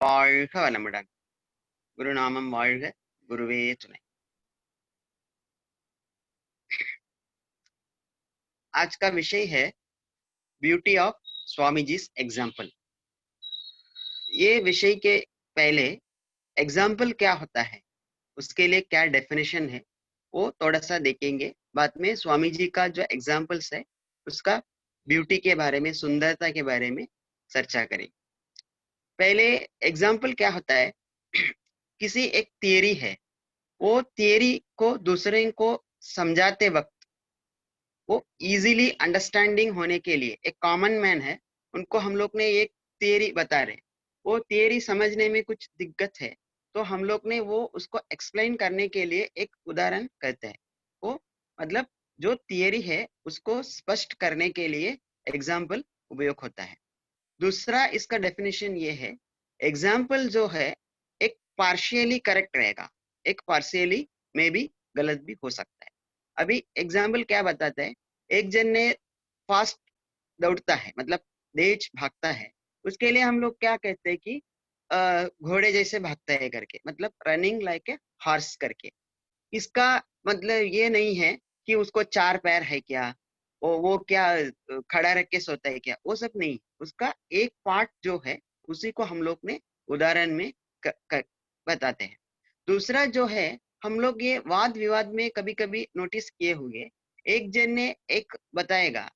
வாழ்க வளமுடன். குருநாமம் வாழ்க, குருவே துணை. आज का विषय है beauty of Swami ji example. ये विषय के पहले एग्जाम्पल क्या होता है, उसके लिए क्या डेफिनेशन है, वो थोड़ा सा देखेंगे। बाद में स्वामी जी का जो एग्जाम्पल्स है उसका ब्यूटी के बारे में, सुंदरता के बारे में चर्चा करेंगे। पहले एग्जाम्पल क्या होता है, किसी एक थियरी है, वो थियरी को दूसरे को समझाते वक्त वो इजीली अंडरस्टैंडिंग होने के लिए, एक कॉमन मैन है, उनको हम लोग ने एक थियरी बता रहे, वो थियरी समझने में कुछ दिक्कत है, तो हम लोग ने वो उसको एक्सप्लेन करने के लिए एक उदाहरण कहते हैं। वो मतलब जो थियरी है उसको स्पष्ट करने के लिए एग्जाम्पल उपयोग होता है। दूसरा इसका डेफिनेशन ये है, एग्जाम्पल जो है एक पार्शियली करेक्ट रहेगा, एक पार्शियली में भी गलत भी हो सकता है। अभी एग्जाम्पल क्या बताता है, एक जन ने फास्ट दौड़ता है, मतलब तेज भागता है, उसके लिए हम लोग क्या कहते हैं कि घोड़े जैसे भागता है करके, मतलब रनिंग लाइक ए हॉर्स करके। इसका मतलब ये नहीं है कि उसको चार पैर है क्या, वो क्या खड़ा रख के सोता है क्या, वो सब नहीं। उसका एक पार्ट जो है उसी को हम लोग ने उदाहरण में बताते हैं। दूसरा जो है, हम लोग ये वाद विवाद में कभी कभी नोटिस किए हुए, एक जन ने एक बताएगा,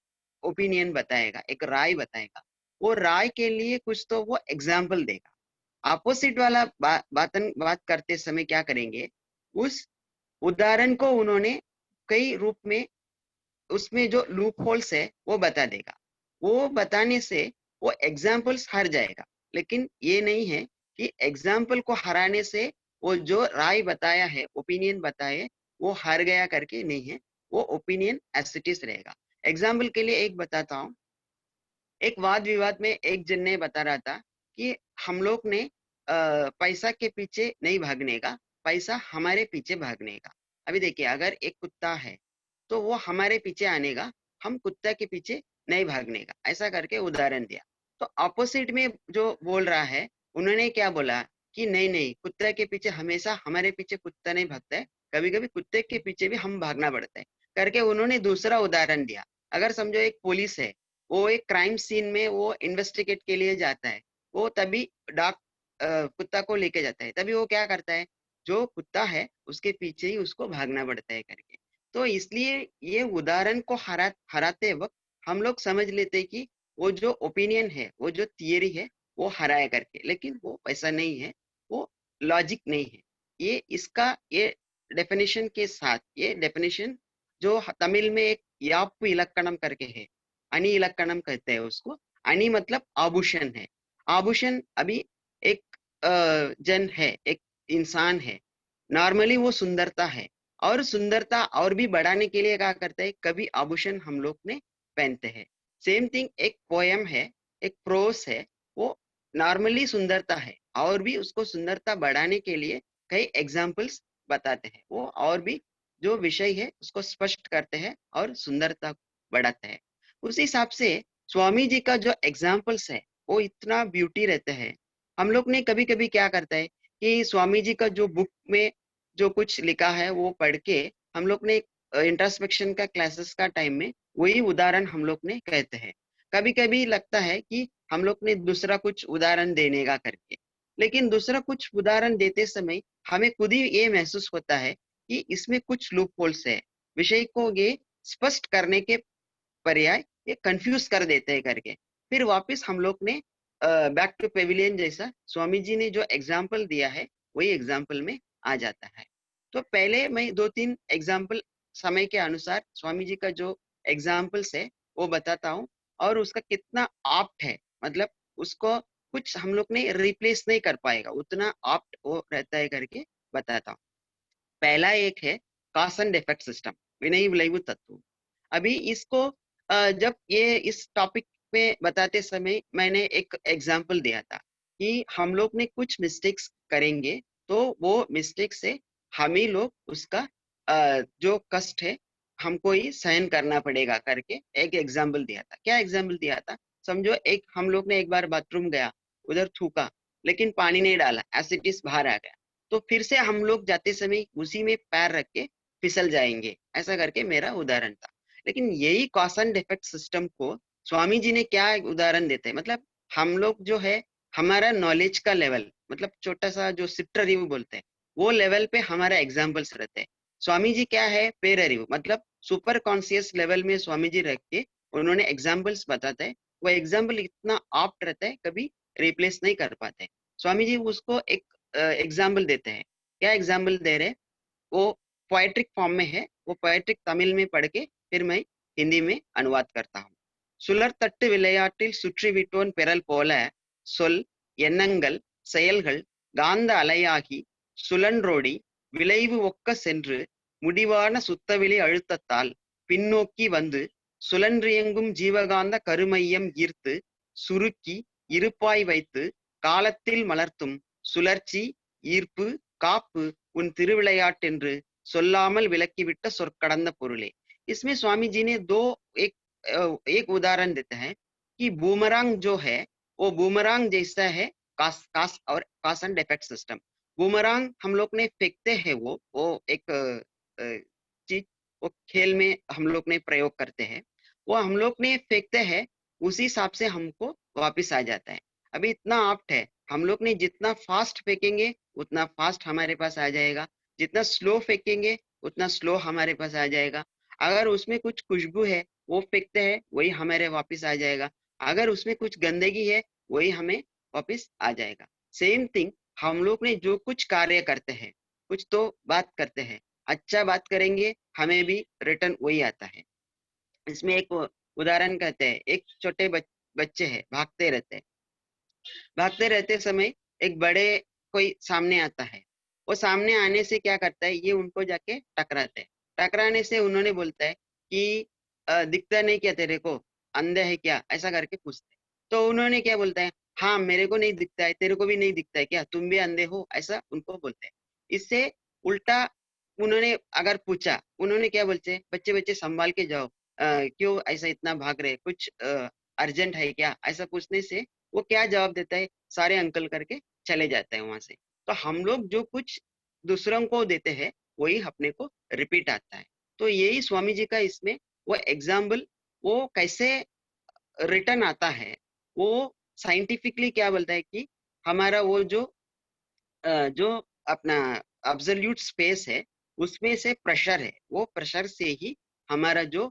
ओपिनियन बताएगा, एक राय बताएगा, वो राय के लिए कुछ तो वो एग्जाम्पल देगा। अपोजिट वाला बात करते समय क्या करेंगे, उस उदाहरण को उन्होंने कई रूप में, उसमें जो लूप होल्स है वो बता देगा। वो बताने से वो एग्जाम्पल्स हार जाएगा, लेकिन ये नहीं है कि एग्जाम्पल को हराने से वो जो राय बताया है, ओपिनियन बताए, वो हार गया करके नहीं है, वो ओपिनियन एज इट इज रहेगा। एग्जाम्पल के लिए एक बताता हूँ। एक वाद विवाद में एक जन ने बता रहा था कि हम लोग ने पैसा के पीछे नहीं भागने का, पैसा हमारे पीछे भागने का। अभी देखिए, अगर एक कुत्ता है तो वो हमारे पीछे आने का, हम कुत्ता के पीछे नहीं भागने का, ऐसा करके उदाहरण दिया। तो ऑपोजिट में जो बोल रहा है, उन्होंने क्या बोला कि नहीं नहीं, कुत्ते के पीछे हमेशा, हमारे पीछे कुत्ता नहीं भागता है, कभी कभी कुत्ते के पीछे भी हम भागना पड़ता है करके उन्होंने दूसरा उदाहरण दिया। अगर समझो एक पुलिस है, वो एक क्राइम सीन में वो इन्वेस्टिगेट के लिए जाता है, वो तभी डॉग कुत्ता को लेके जाता है, तभी वो क्या करता है, जो कुत्ता है उसके पीछे ही उसको भागना पड़ता है करके। तो इसलिए ये उदाहरण को हराते वक्त हम लोग समझ लेते हैं कि वो जो ओपिनियन है, वो जो थियरी है, वो हराया करके, लेकिन वो ऐसा नहीं है, वो लॉजिक नहीं है। ये इसका ये डेफिनेशन के साथ, ये डेफिनेशन जो तमिल में एक याप इलक्कणम करके है, अनी इलक्कणम कहते हैं उसको। अनी मतलब आभूषण है। आभूषण, अभी एक जन है, एक इंसान है, नॉर्मली वो सुंदरता है, और सुंदरता और भी बढ़ाने के लिए क्या करते हैं, कभी आभूषण हम लोग ने पहनते हैं। सेम थिंग एक पोयम है, एक प्रोस है, वो नॉर्मली सुंदरता है, और भी उसको सुंदरता बढ़ाने के लिए कई एग्जाम्पल्स बताते हैं, वो और भी जो विषय है उसको स्पष्ट करते हैं और सुंदरता बढ़ाते हैं। उस हिसाब से स्वामी जी का जो एग्जाम्पल्स है वो इतना ब्यूटी रहते हैं। हम लोग ने कभी कभी क्या करता है कि स्वामी जी का जो बुक में जो कुछ लिखा है वो पढ़ के हम लोग ने इंट्रोस्पेक्शन का क्लासेस का टाइम में वही उदाहरण हम लोग ने कहते हैं। कभी कभी लगता है कि हम लोग ने दूसरा कुछ उदाहरण देने का करके, लेकिन दूसरा कुछ उदाहरण देते समय हमें खुद ही ये महसूस होता है कि इसमें कुछ लूप होल्स है, विषय को ये स्पष्ट करने के पर्याय ये कंफ्यूज कर देते हैं करके। फिर वापस हम लोग ने बैक टू पेविलियन जैसा स्वामी जी ने जो एग्जाम्पल दिया है वही एग्जाम्पल में आ जाता है। तो पहले मैं दो तीन एग्जाम्पल समय के अनुसार स्वामी जी का जो एग्जाम्पल्स है वो बताता हूँ, और उसका कितना आप्ट है, मतलब उसको कुछ हम लोग ने रिप्लेस नहीं कर पाएगा, उतना आप्ट वो रहता है करके बताता हूँ। पहला एक है कॉज एंड इफेक्ट सिस्टम, विनयी विளைவு तत्व। अभी इसको जब ये इस टॉपिक पे बताते समय मैंने एक एग्जांपल दिया था कि हम लोग ने कुछ मिस्टेक्स करेंगे, तो वो मिस्टेक से हम ही लोग उसका जो कष्ट है हमको ही सहन करना पड़ेगा करके एक एग्जांपल दिया था। क्या एग्जांपल दिया था, समझो एक हम लोग ने एक बार बाथरूम गया, उधर थूका, लेकिन पानी नहीं डाला, एज इट इज बाहर आ गया, तो फिर से हम लोग जाते समय उसी में पैर रख के फिसल जाएंगे, ऐसा करके मेरा उदाहरण था। लेकिन यही कॉज एंड इफेक्ट सिस्टम को स्वामी जी ने क्या उदाहरण देते हैं, मतलब हम लोग जो है हमारा नॉलेज का लेवल, मतलब छोटा सा जो सिट्टर रिव्यू बोलते हैं, वो लेवल पे हमारा एग्जाम्पल्स रहते हैं। स्वामी जी क्या है, पेर रिव्यू, मतलब सुपर कॉन्शियस लेवल में स्वामी जी रख के उन्होंने एग्जाम्पल्स बताते हैं। वो एग्जाम्पल इतना आप्ट रहता है, कभी रिप्लेस नहीं कर पाते। स्वामी जी उसको एक एग्जाम्पल देते हैं। क्या एग्जाम्पल दे रहे हैं, वो पोएट्रिक फॉर्म में है, वो पोएट्रिक तमिल में पढ़ के फिर मैं हिंदी में अनुवाद करता हूँ। சுழற் தட்டு விளையாட்டில் சுற்றி விட்டோன் பெறல் போல சொல் எண்ணங்கள் செயல்கள் காந்த அலையாகி சுழன்றோடி விளைவு ஒக்க சென்று முடிவான சுத்தவெளி அழுத்தத்தால் பின்னோக்கி வந்து சுழன்றியங்கும் ஜீவகாந்த கருமையம் ஈர்த்து சுருக்கி இருப்பாய் வைத்து காலத்தில் மலர்த்தும் சுழற்சி ஈர்ப்பு காப்பு उन திருவிளையாட்டென்று சொல்லாமல் விளக்கிவிட்ட சொற்கடந்த பொருளே। इसमें स्वामी जी ने दो एक एक उदाहरण देते हैं कि बूमरांग जो है वो बूमरांग जैसा है, कास कास और कास एंड इफेक्ट सिस्टम। बूमरांग हम लोग ने फेंकते हैं, वो एक चीज, वो खेल में हम लोग ने प्रयोग करते हैं, वो हम लोग ने फेंकते हैं, उसी हिसाब से हमको वापस आ जाता है। अभी इतना आप्ट है, हम लोग ने जितना फास्ट फेंकेंगे उतना फास्ट हमारे पास आ जाएगा, जितना स्लो फेंकेंगे उतना स्लो हमारे पास आ जाएगा। अगर उसमें कुछ खुशबू है वो फेंकते हैं, वही हमारे वापस आ जाएगा। अगर उसमें कुछ गंदगी है वही हमें वापस आ जाएगा। सेम थिंग, हम लोग ने जो कुछ कार्य करते हैं, कुछ तो बात करते हैं, अच्छा बात करेंगे हमें भी रिटर्न वही आता है। इसमें एक उदाहरण कहते हैं, एक छोटे बच्चे हैं, भागते रहते समय एक बड़े कोई सामने आता है। वो सामने आने से क्या करता है, ये उनको जाके टकराते हैं। टकराने से उन्होंने बोलता है कि दिखता नहीं क्या तेरे को, अंधे है क्या, ऐसा करके पूछते हैं। तो उन्होंने क्या बोलता है, हाँ मेरे को नहीं दिखता है, तेरे को भी नहीं दिखता है क्या, तुम भी अंधे हो, ऐसा उनको बोलते हैं। इससे उल्टा उन्होंने अगर पूछा, उन्होंने क्या बोलते हैं, बच्चे बच्चे संभाल के जाओ, क्यों ऐसा इतना भाग रहे, कुछ अर्जेंट है क्या, ऐसा पूछने से वो क्या जवाब देता है, सारे अंकल करके चले जाते हैं वहां से। तो हम लोग जो कुछ दूसरों को देते हैं वही अपने को रिपीट आता है। तो यही स्वामी जी का इसमें वो एग्जाम्पल, वो कैसे रिटर्न आता है, वो साइंटिफिकली क्या बोलता है कि हमारा वो जो अपना अब्सोल्यूट स्पेस है उसमें से प्रेशर है, वो प्रेशर से ही हमारा जो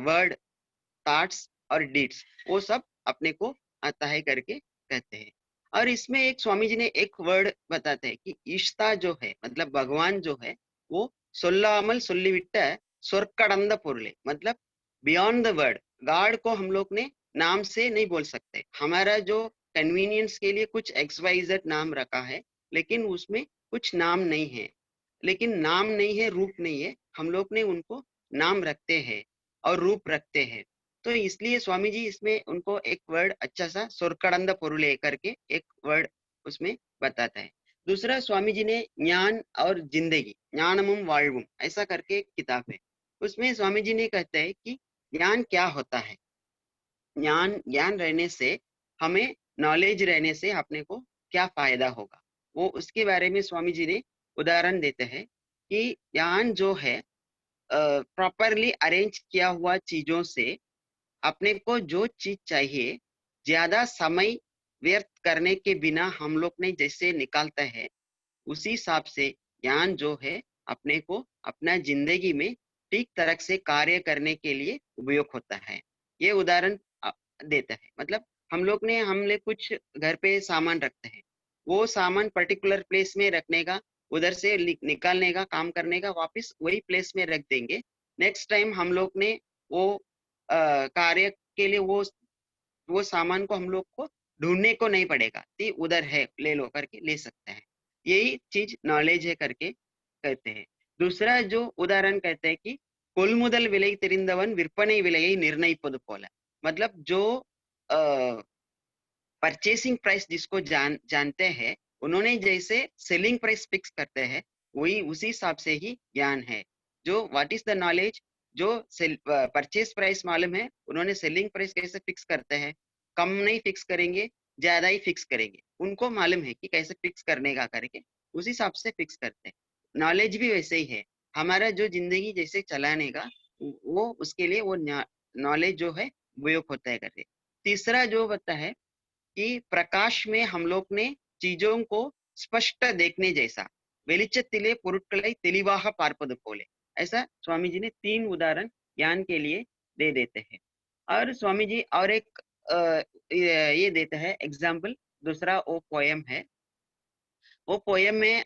वर्ड, थॉट्स और डीड्स, वो सब अपने को आता है करके कहते हैं। और इसमें एक स्वामी जी ने एक वर्ड बताते हैं कि ईश्ता जो है, मतलब भगवान जो है, वो சொல்லாமல் சொல்லிவிட்ட சொற்கடந்த பொருளே, मतलब बियॉन्ड द वर्ड। गॉड को हम लोग ने नाम से नहीं बोल सकते, हमारा जो कन्वीनियंस के लिए कुछ एक्स वाई जेड नाम रखा है, लेकिन उसमें कुछ नाम नहीं है, लेकिन नाम नहीं है, रूप नहीं है, हम लोग ने उनको नाम रखते हैं और रूप रखते हैं। तो इसलिए स्वामी जी इसमें उनको एक वर्ड अच्छा सा सोरकड़ंद पुरुले करके एक वर्ड उसमें बताता है। दूसरा, स्वामी जी ने ज्ञान और जिंदगी, ज्ञानमुम वाल्वुम ऐसा करके एक किताब है, उसमें स्वामी जी ने कहते हैं कि ज्ञान क्या होता है। ज्ञान ज्ञान रहने से हमें, नॉलेज रहने से अपने को क्या फायदा होगा, वो उसके बारे में स्वामी जी ने उदाहरण देते हैं कि ज्ञान जो है प्रॉपरली अरेंज किया हुआ चीजों से अपने को जो चीज चाहिए ज्यादा समय व्यर्थ करने के बिना हम लोग ने जैसे निकालते हैं, उसी हिसाब से ज्ञान जो है अपने को अपना जिंदगी में ठीक तरह से कार्य करने के लिए उपयोग होता है। ये उदाहरण देता है, मतलब हम लोग कुछ घर पे सामान रखते हैं, वो सामान पर्टिकुलर प्लेस में रखने का, उधर से निकालने का, काम करने का, वापस वही प्लेस में रख देंगे। नेक्स्ट टाइम हम लोग ने वो कार्य के लिए वो सामान को हम लोग को ढूंढने को नहीं पड़ेगा, कि उधर है ले लो करके ले सकते हैं। यही चीज नॉलेज है करके कहते हैं। दूसरा जो उदाहरण कहते हैं कि கொள்முதல் விலை தெரிந்தவன் விற்பனை விலையை நிர்ணயிப்பது போல, मतलब जो परचेसिंग प्राइस जिसको जानते हैं, उन्होंने जैसे सेलिंग प्राइस फिक्स करते हैं, वही उसी हिसाब से ही ज्ञान है। जो व्हाट इज द नॉलेज, जो परचेस प्राइस मालूम है, उन्होंने सेलिंग प्राइस कैसे फिक्स करते हैं, कम नहीं फिक्स करेंगे, ज्यादा ही फिक्स करेंगे, उनको मालूम है कि कैसे फिक्स करने का करके उस हिसाब से फिक्स करते हैं। नॉलेज भी वैसे ही है, हमारा जो जिंदगी जैसे चलाने का वो उसके लिए वो नॉलेज जो है उपयोग होता है करके। तीसरा जो बता है कि प्रकाश में हम लोग ने चीजों को स्पष्ट देखने जैसा வெளிச்சத்திலே பொருட்களை தெளிவாக பார்ப்பது போலே, ऐसा स्वामी जी ने 3 उदाहरण ज्ञान के लिए दे देते हैं। और स्वामी जी और एक ये देता है एग्जाम्पल, दूसरा वो पोयम है। वो पोयम में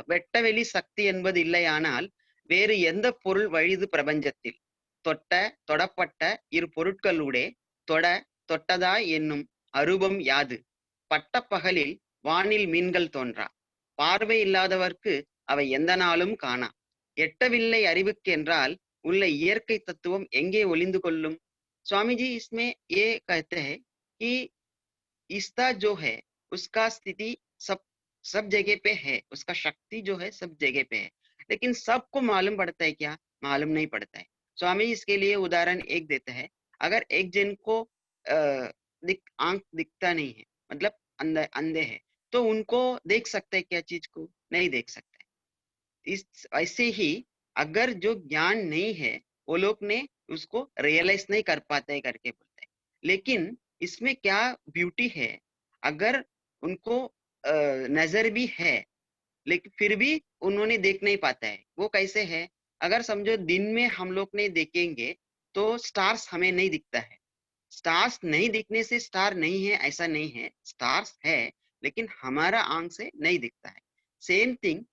வெட்டவெளி சக்தி என்பது இல்லையானால் வேறு எந்த பொருள் வழிது பிரபஞ்சத்தில் தொட்ட தொடப்பட்ட இரு பொருட்களூடே தொட தொட்டதாய் என்னும் அரூபம் யாது பட்டப்பகலில் வானில் மீன்கள் தோன்றா பார்வை இல்லாதவர்க்கு அவை எந்த நாளும் காணா எட்டவில்லை அறிவுக்கு என்றால் உள்ள இயற்கை தத்துவம் எங்கே ஒளிந்து கொள்ளும்। स्वामी जी इसमें ये कहते हैं कि इसका जो है उसका स्थिति सब सब जगह पे है, उसका शक्ति जो है सब जगह पे है, लेकिन सबको मालूम पड़ता है क्या? मालूम नहीं पड़ता है। स्वामी इसके लिए उदाहरण एक देते हैं, अगर एक जन को आंख दिखता नहीं है, मतलब अंधे अंधे है, तो उनको देख सकते हैं क्या चीज को? नहीं देख सकते। इस ऐसे ही अगर जो ज्ञान नहीं है वो लोग ने उसको रियलाइज नहीं कर पाते करके बोलते हैं। लेकिन इसमें क्या ब्यूटी है, अगर उनको नजर भी है लेकिन फिर भी उन्होंने देख नहीं पाता है, वो कैसे है? अगर समझो दिन में हम लोग ने देखेंगे तो स्टार्स हमें नहीं दिखता है। स्टार्स नहीं दिखने से स्टार नहीं है ऐसा नहीं है, स्टार्स है लेकिन हमारा आंख से नहीं दिखता है। सेम थिंग,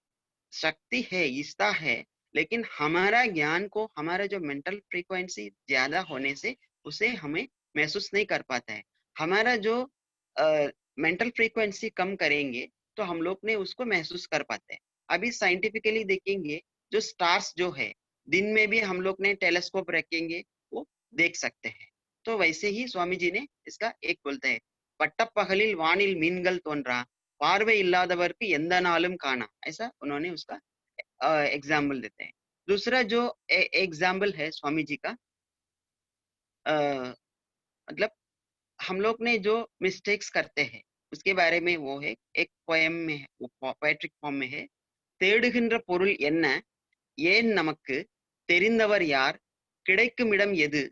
शक्ति है, ईस्ता है, लेकिन हमारा ज्ञान को हमारा जो मेंटल फ्रीक्वेंसी ज्यादा होने से उसे हमें महसूस नहीं कर पाता है। हमारा जो मेंटल फ्रीक्वेंसी कम करेंगे तो हम लोग ने उसको महसूस कर पाते हैं। अभी साइंटिफिकली देखेंगे जो स्टार्स जो है दिन में भी हम लोग ने टेलीस्कोप रखेंगे वो देख सकते हैं। तो वैसे ही स्वामी जी ने इसका एक बोलते हैं, பட்டப்பகலில் வானில் மீன்கள் தோன்றா பார்வை இல்லாதவர்க்கு எந்த நாளும் காணா, ऐसा उन्होंने उसका एग्जाम्पल देते हैं। दूसरा जो एग्जाम्पल है स्वामी जी का, मतलब हम लोग ने जो मिस्टेक्स करते हैं उसके बारे में वो है, एक पोएम में है, वो पोएट्रिक फॉर्म में है। தேடுகின்ற பொருள் என்ன, ஏன் நமக்கு, தெரிந்தவர் யார், கிடைக்குமிடம் எது,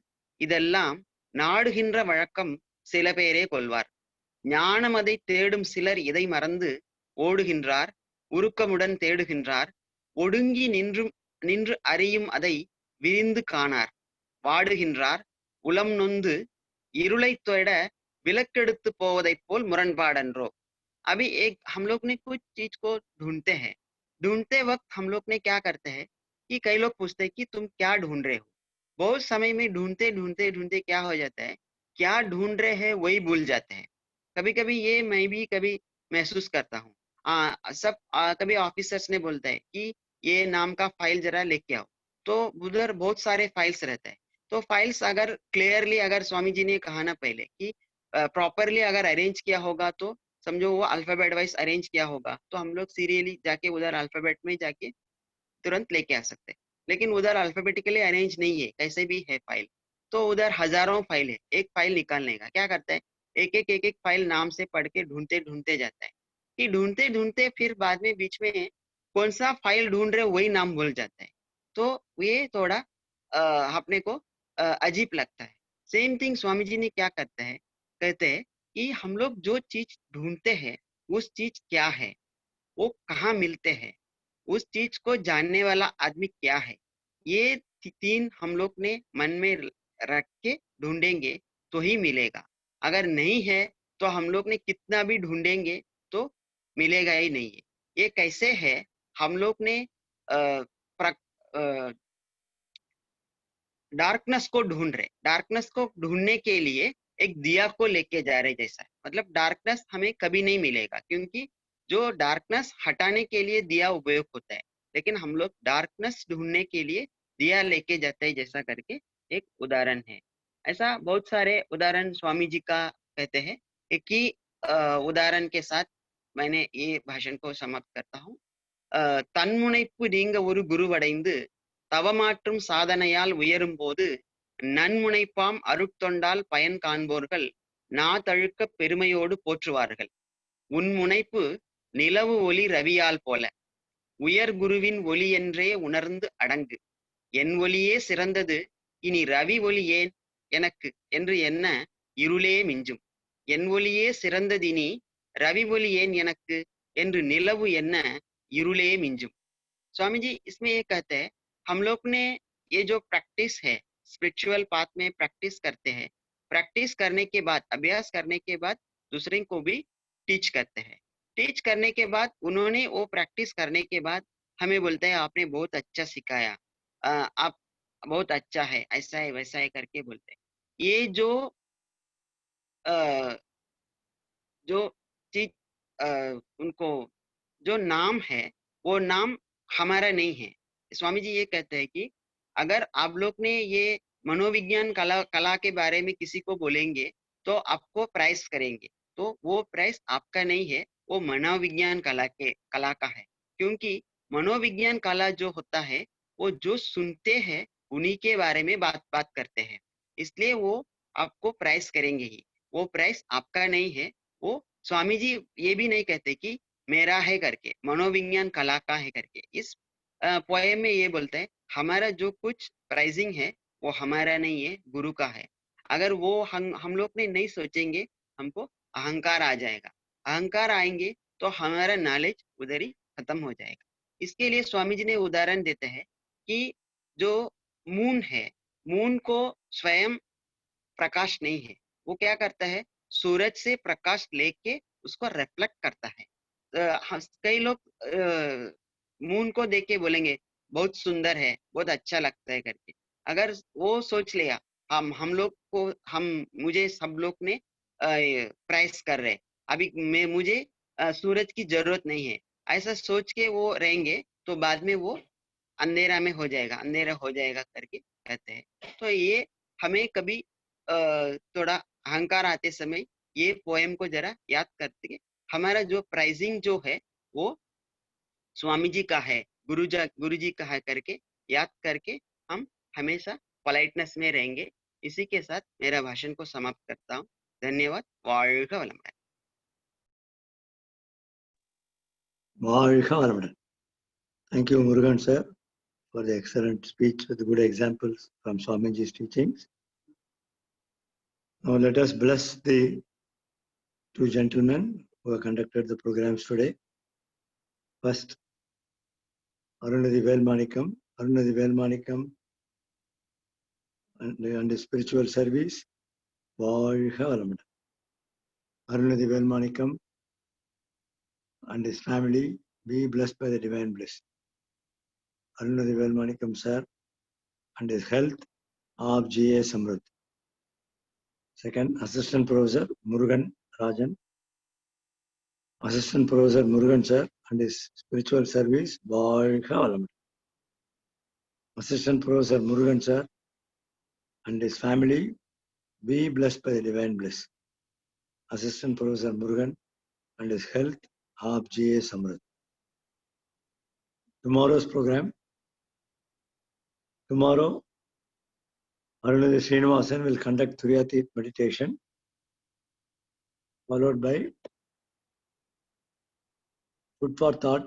இதெல்லாம் நாடுகின்ற வழக்கம் சில பேரே கொள்வார், ஞானம் அதை தேடும் சிலர் இதை மறந்து ஓடுகின்றார், உருக்கமுடன் தேடுகின்றார், ஒடுங்கி நின்று அறியும் அதை விரிந்து காணார், வாடுகின்றார் உளம் நொந்து இருளை தொட विलकेड़ुत्तु पोवदै पोल मुरणपाडन्रो। अभी एक हम लोग ने कुछ चीज को ढूंढते हैं, ढूंढते वक्त हम लोग ने क्या करते हैं कि कई लोग पूछते हैं कि तुम क्या ढूंढ रहे हो। बहुत समय में ढूंढते ढूंढते ढूंढते क्या हो जाता है, क्या ढूंढ रहे हैं वही भूल जाते हैं। कभी कभी ये मैं भी कभी महसूस करता हूँ। कभी ऑफिसर्स ने बोलता है कि ये नाम का फाइल जरा लेके आओ, तो उधर बहुत सारे फाइल्स रहते हैं। तो फाइल्स अगर क्लियरली अगर स्वामी जी ने कहा ना पहले कि प्रॉपरली अगर अरेंज किया होगा तो समझो वो अल्फाबेट वाइज अरेंज किया होगा तो हम लोग सीरियली जाके उधर अल्फाबेट में जाके तुरंत लेके आ सकते हैं। लेकिन उधर अल्फाबेटिकली अरेंज नहीं है, कैसे भी है फाइल, तो उधर हजारों फाइल है, एक फाइल निकालने का क्या करता है, एक फाइल नाम से पढ़ के ढूंढते ढूंढते जाता है कि ढूंढते ढूंढते फिर बाद में बीच में कौन सा फाइल ढूंढ रहे वही नाम भूल जाता है। तो ये थोड़ा अपने को अजीब लगता है। सेम थिंग स्वामी जी ने क्या करता है, कहते हैं कि हम लोग जो चीज ढूंढते हैं उस चीज क्या है, वो कहाँ मिलते हैं, उस चीज को जानने वाला आदमी क्या है, ये तीन हम लोग ने मन में रख के ढूंढेंगे तो ही मिलेगा। अगर नहीं है तो हम लोग ने कितना भी ढूंढेंगे तो मिलेगा ही नहीं है। ये कैसे है, हम लोग ने डार्कनेस को ढूंढ रहे, डार्कनेस को ढूंढने के लिए एक दिया को लेके जा रहे जैसा है। मतलब डार्कनेस हमें कभी नहीं मिलेगा क्योंकि जो डार्कनेस हटाने के लिए दिया उपयोग होता है, लेकिन हम लोग डार्कनेस ढूंढने के लिए दिया लेके जाते हैं जैसा करके एक उदाहरण है। ऐसा बहुत सारे उदाहरण स्वामी जी का कहते हैं। एक ही उदाहरण के साथ मैंने ये भाषण को समाप्त करता हूँ। தன்முனைப்பு நீங்க ஒரு குருவடைந்து தவமாற்றும் சாதனையால் உயரும் போது நன்முனைப்பாம் அருட்தொண்டால் பயன் காண்போர்கள் நா தழுக்க பெருமையோடு போற்றுவார்கள். உன் முனைப்பு நிலவு ஒளி ரவியால் போல உயர் குருவின் ஒளி என்றே உணர்ந்து அடங்கு. என் ஒளியே சிறந்தது, இனி ரவி ஒளி ஏன் எனக்கு என்று என்ன இருளே மிஞ்சும். என் ஒளியே சிறந்ததினி रवि बोली येन यनक एंद्र निलवु यन्न इरुले मिंजुम. स्वामी जी इसमें ये कहते हैं हम लोग ने ये जो प्रैक्टिस है स्पिरिचुअल पाथ में प्रैक्टिस करते हैं, प्रैक्टिस करने के बाद अभ्यास करने के बाद दूसरे को भी टीच करते हैं. टीच करने के बाद उन्होंने वो प्रैक्टिस करने के बाद हमें बोलते हैं आपने बहुत अच्छा सिखाया, आप बहुत अच्छा है, ऐसा है वैसा है करके बोलते हैं. ये जो जो चीज उनको जो नाम है वो नाम हमारा नहीं है. स्वामी जी ये कहते हैं कि अगर आप लोग ने ये मनोविज्ञान कला के बारे में किसी को बोलेंगे तो आपको प्राइस करेंगे, तो वो प्राइस आपका नहीं है, वो मनोविज्ञान कला का है. क्योंकि मनोविज्ञान कला जो होता है वो जो सुनते हैं उन्हीं के बारे में बात करते हैं, इसलिए वो आपको प्राइस करेंगे ही, वो प्राइस आपका नहीं है. वो स्वामी जी ये भी नहीं कहते कि मेरा है करके, मनोविज्ञान कला का है करके. इस पोएम में ये बोलते हैं हमारा जो कुछ प्राइजिंग है वो हमारा नहीं है, गुरु का है. अगर वो हम लोग ने नहीं सोचेंगे हमको अहंकार आ जाएगा, अहंकार आएंगे तो हमारा नॉलेज उधर ही खत्म हो जाएगा. इसके लिए स्वामी जी ने उदाहरण देते हैं कि जो मून है, मून को स्वयं प्रकाश नहीं है, वो क्या करता है सूरज से प्रकाश लेके उसको रिफ्लेक्ट करता है. कई लोग मून को देख के बोलेंगे बहुत सुंदर है, बहुत अच्छा लगता है करके. अगर वो सोच लिया हम लोग को मुझे सब लोग ने प्राइस कर रहे, अभी मुझे सूरज की जरूरत नहीं है, ऐसा सोच के वो रहेंगे तो बाद में वो अंधेरा में हो जाएगा, अंधेरा हो जाएगा करके कहते हैं. तो ये हमें कभी थोड़ा अहंकार आते समय ये पोएम को जरा याद करते, हमारा जो प्राइजिंग जो है वो स्वामी जी का है, गुरु जी का है करके याद करके हम हमेशा पोलाइटनेस में रहेंगे. इसी के साथ मेरा भाषण को समाप्त करता हूँ. धन्यवाद. வாழ்க வளமுடன். வாழ்க வளமுடன். Thank you, Murugan sir, for the excellent speech with good examples from Swamiji's teachings. Now let us bless the two gentlemen who have conducted the programs today. First, Arunadhi Velmanikam and the spiritual service. வாழ்க வளமுடன். Arunadhi Velmanikam and his family be blessed by the divine bliss. Arunadhi Velmanikam sir and his health of G.A. Samruddh. Second, Assistant Professor Murugan Rajan. Assistant Professor Murugan sir and his spiritual service. வாழ்க வளமுடன். Assistant Professor Murugan sir and his family be blessed by the divine bliss. Assistant Professor Murugan and his health of G.A. Samruddh. Tomorrow's program. Tomorrow, Arunadhi Srinivasan will conduct Turiyatit meditation, followed by Food for Thought